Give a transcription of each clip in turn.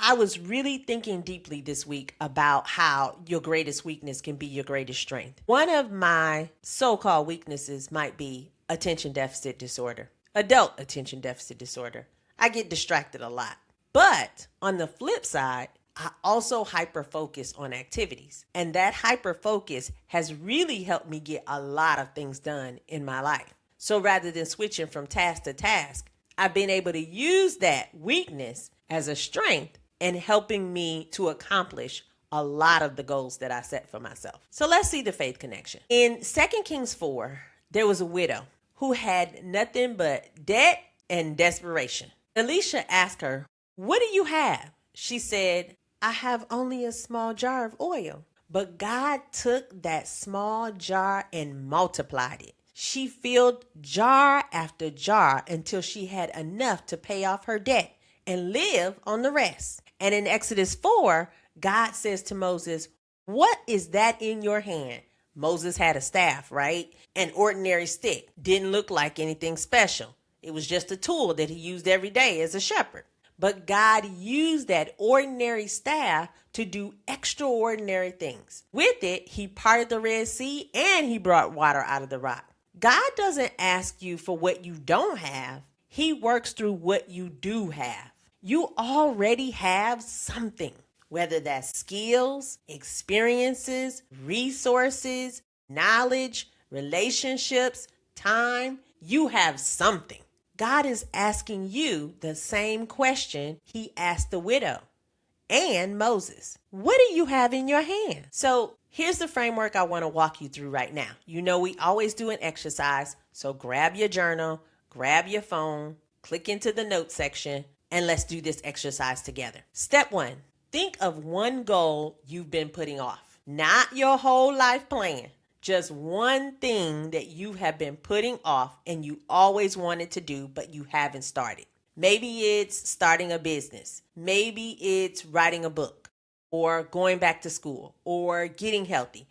I was really thinking deeply this week about how your greatest weakness can be your greatest strength. One of my so-called weaknesses might be attention deficit disorder, adult attention deficit disorder. I get distracted a lot. But on the flip side, I also hyper-focus on activities. And that hyper-focus has really helped me get a lot of things done in my life. So rather than switching from task to task, I've been able to use that weakness as a strength and helping me to accomplish a lot of the goals that I set for myself. So let's see the faith connection. In 2 Kings 4, there was a widow who had nothing but debt and desperation. Elisha asked her, "What do you have?" She said, "I have only a small jar of oil." But God took that small jar and multiplied it. She filled jar after jar until she had enough to pay off her debt and live on the rest. And in Exodus 4, God says to Moses, "What is that in your hand?" Moses had a staff, right? An ordinary stick. Didn't look like anything special. It was just a tool that he used every day as a shepherd. But God used that ordinary staff to do extraordinary things. With it, he parted the Red Sea and he brought water out of the rock. God doesn't ask you for what you don't have. He works through what you do have. You already have something, whether that's skills, experiences, resources, knowledge, relationships, time. You have something. God is asking you the same question he asked the widow and Moses. What do you have in your hand? So here's the framework I want to walk you through right now. You know, we always do an exercise. So grab your journal, grab your phone, click into the notes section, and let's do this exercise together. Step 1, think of one goal you've been putting off. Not your whole life plan. Just one thing that you have been putting off and you always wanted to do, but you haven't started. Maybe it's starting a business. Maybe it's writing a book or going back to school or getting healthy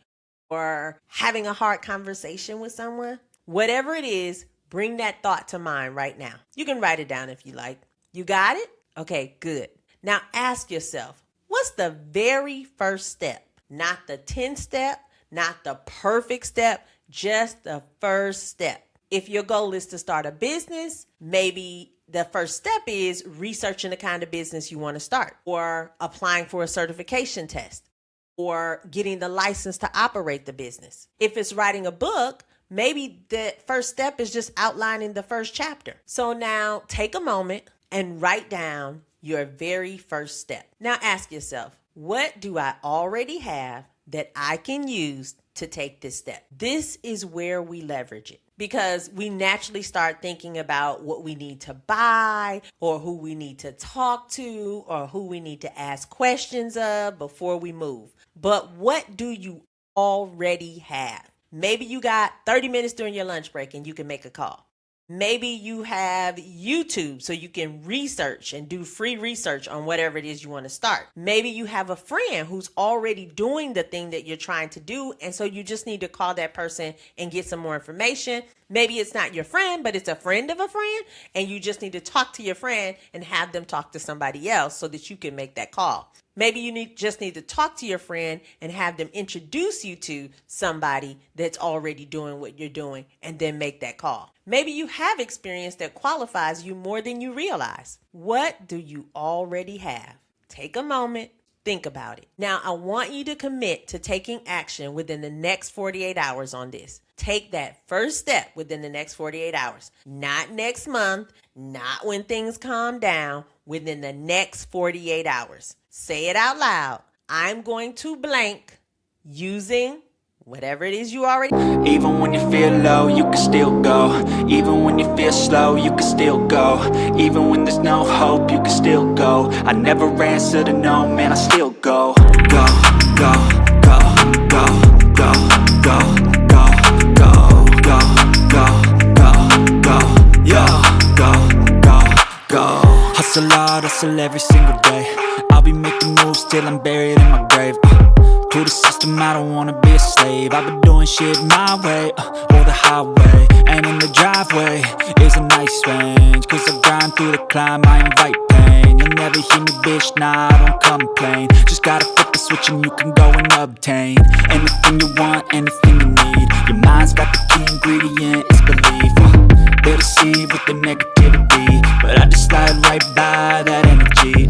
or having a hard conversation with someone. Whatever it is, bring that thought to mind right now. You can write it down if you like. You got it? Okay, good. Now ask yourself, what's the very first step? Not the 10th step, not the perfect step, just the first step. If your goal is to start a business, maybe the first step is researching the kind of business you want to start, or applying for a certification test, or getting the license to operate the business. If it's writing a book, maybe the first step is just outlining the first chapter. So now take a moment and write down your very first step. Now ask yourself, what do I already have that I can use to take this step? This is where we leverage it, because we naturally start thinking about what we need to buy or who we need to talk to or who we need to ask questions of before we move. But what do you already have? Maybe you got 30 minutes during your lunch break and you can make a call. Maybe you have YouTube so you can research and do free research on whatever it is you want to start. Maybe you have a friend who's already doing the thing that you're trying to do, and so you just need to call that person and get some more information. Maybe it's not your friend, but it's a friend of a friend, and you just need to talk to your friend and have them talk to somebody else so that you can make that call. Maybe you just need to talk to your friend and have them introduce you to somebody that's already doing what you're doing and then make that call. Maybe you have experience that qualifies you more than you realize. What do you already have? Take a moment, think about it. Now, I want you to commit to taking action within the next 48 hours on this. Take that first step within the next 48 hours. Not next month, not when things calm down, within the next 48 hours. Say it out loud. I'm going to blank using whatever it is you already. Even when you feel low, you can still go. Even when you feel slow, you can still go. Even when there's no hope, you can still go. I never answer to no, man, I still go. Go, go, go, go, go, go, go, go, go, go, go, go, yeah, go, go, go. Hustle hard, hustle every single day. I'll be making moves till I'm buried in my grave. To the system, I don't wanna be a slave. I've been doing shit my way, or the highway. And in the driveway is a nice range, cause I grind through the climb, I invite pain. You'll never hear me, bitch, nah, I don't complain. Just gotta flip the switch and you can go and obtain anything you want, anything you need. Your mind's got the key ingredient, it's belief. They'll deceive with the negativity, but I just slide right by that energy.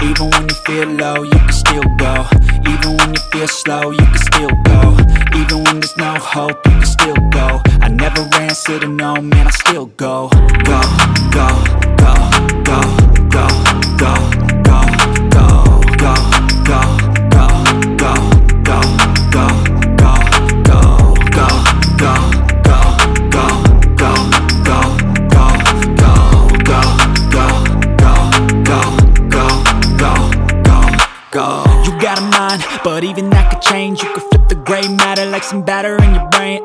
Even when you feel low, you can still go. Even when you feel slow, you can still go. Even when there's no hope, you can still go. I never answer to no, man, I still go. Go, go, go, go, go, go, go, go, go, go, go, go, go, go, go, go, go, go. You got a mind, but even that could change. You could flip the gray matter like some batter in your brain.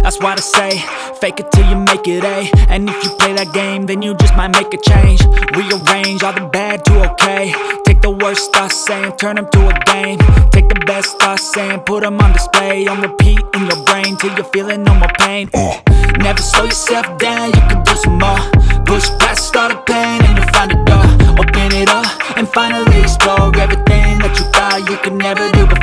That's why they say, fake it till you make it A. And if you play that game, then you just might make a change. Rearrange all the bad to okay. Take the worst thoughts saying, turn them to a game. Take the best thoughts saying, put them on display. On repeat in your brain till you're feeling no more pain. Never slow yourself down, you can do some more. Push past all the pain and you'll find a door. Open it up and finally explore everything that you thought you could never do before.